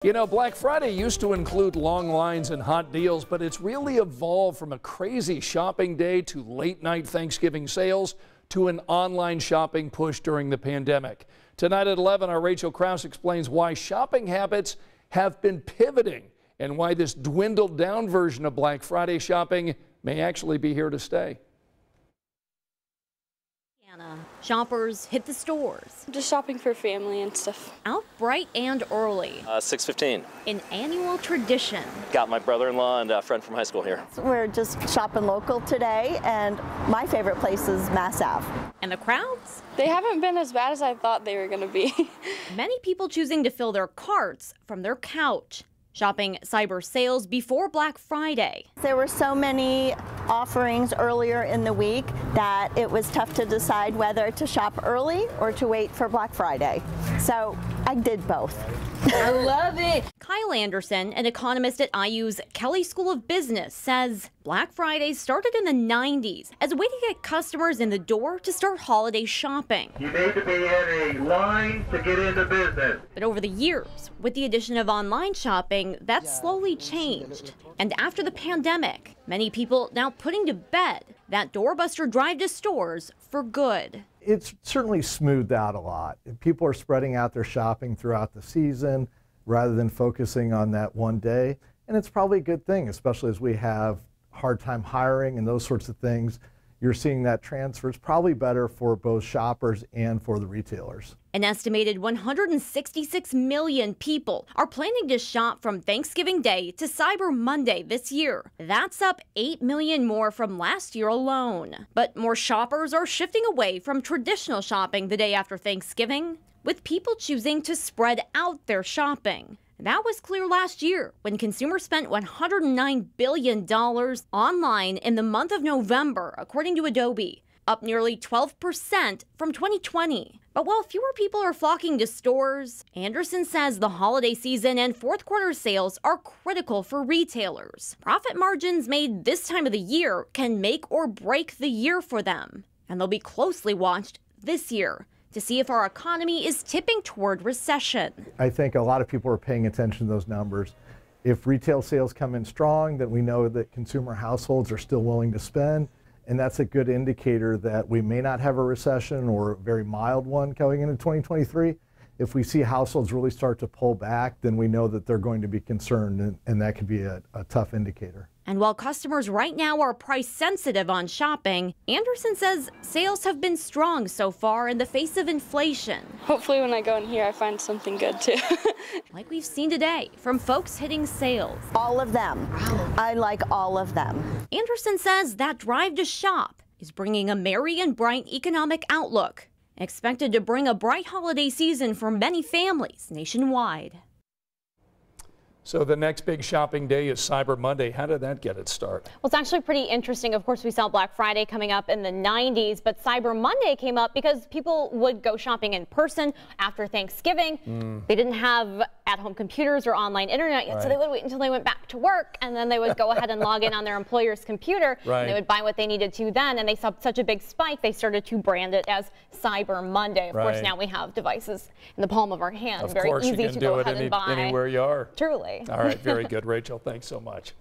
You know, Black Friday used to include long lines and hot deals, but it's really evolved from a crazy shopping day to late night Thanksgiving sales to an online shopping push during the pandemic. Tonight at 11, our Rachel Krause explains why shopping habits have been pivoting and why this dwindled down version of Black Friday shopping may actually be here to stay. Shoppers hit the stores. Just shopping for family and stuff. Out bright and early. 6:15. An annual tradition. Got my brother-in-law and a friend from high school here. We're just shopping local today, and my favorite place is Mass Ave. And the crowds? They haven't been as bad as I thought they were going to be. Many people choosing to fill their carts from their couch. Shopping cyber sales before Black Friday. There were so many offerings earlier in the week that it was tough to decide whether to shop early or to wait for Black Friday. So I did both. I love it. Kyle Anderson, an economist at IU's Kelley School of Business, says Black Friday started in the 90s as a way to get customers in the door to start holiday shopping. You need to be in a line to get into business. But over the years, with the addition of online shopping, that's slowly changed. And after the pandemic, many people now putting to bed that doorbuster drive to stores for good. It's certainly smoothed out a lot. People are spreading out their shopping throughout the season rather than focusing on that one day. And it's probably a good thing, especially as we have hard time hiring and those sorts of things. You're seeing that transfer. It's probably better for both shoppers and for the retailers. An estimated 166 million people are planning to shop from Thanksgiving Day to Cyber Monday this year. That's up 8 million more from last year alone. But more shoppers are shifting away from traditional shopping the day after Thanksgiving, with people choosing to spread out their shopping. That was clear last year when consumers spent $109 billion online in the month of November, according to Adobe, up nearly 12% from 2020. But while fewer people are flocking to stores, Anderson says the holiday season and fourth quarter sales are critical for retailers. Profit margins made this time of the year can make or break the year for them, and they'll be closely watched this year to see if our economy is tipping toward recession. I think a lot of people are paying attention to those numbers. If retail sales come in strong, then we know that consumer households are still willing to spend, and that's a good indicator that we may not have a recession or a very mild one going into 2023. If we see households really start to pull back, then we know that they're going to be concerned, and that could be a tough indicator. And while customers right now are price sensitive on shopping, Anderson says sales have been strong so far in the face of inflation. Hopefully when I go in here I find something good too. Like we've seen today from folks hitting sales. All of them. I like all of them. Anderson says that drive to shop is bringing a merry and bright economic outlook, expected to bring a bright holiday season for many families nationwide. So the next big shopping day is Cyber Monday. How did that get its start? Well, it's actually pretty interesting. Of course, we saw Black Friday coming up in the 90s, but Cyber Monday came up because people would go shopping in person after Thanksgiving. They didn't have at-home computers or online internet yet, so they would wait until they went back to work, and then they would go ahead and log in on their employer's computer. And they would buy what they needed to then, and they saw such a big spike, they started to brand it as Cyber Monday. Of course, now we have devices in the palm of our hand. Of very course, easy you can to do go it ahead and buy. anywhere you are. Truly. All right, very good, Rachel. Thanks so much.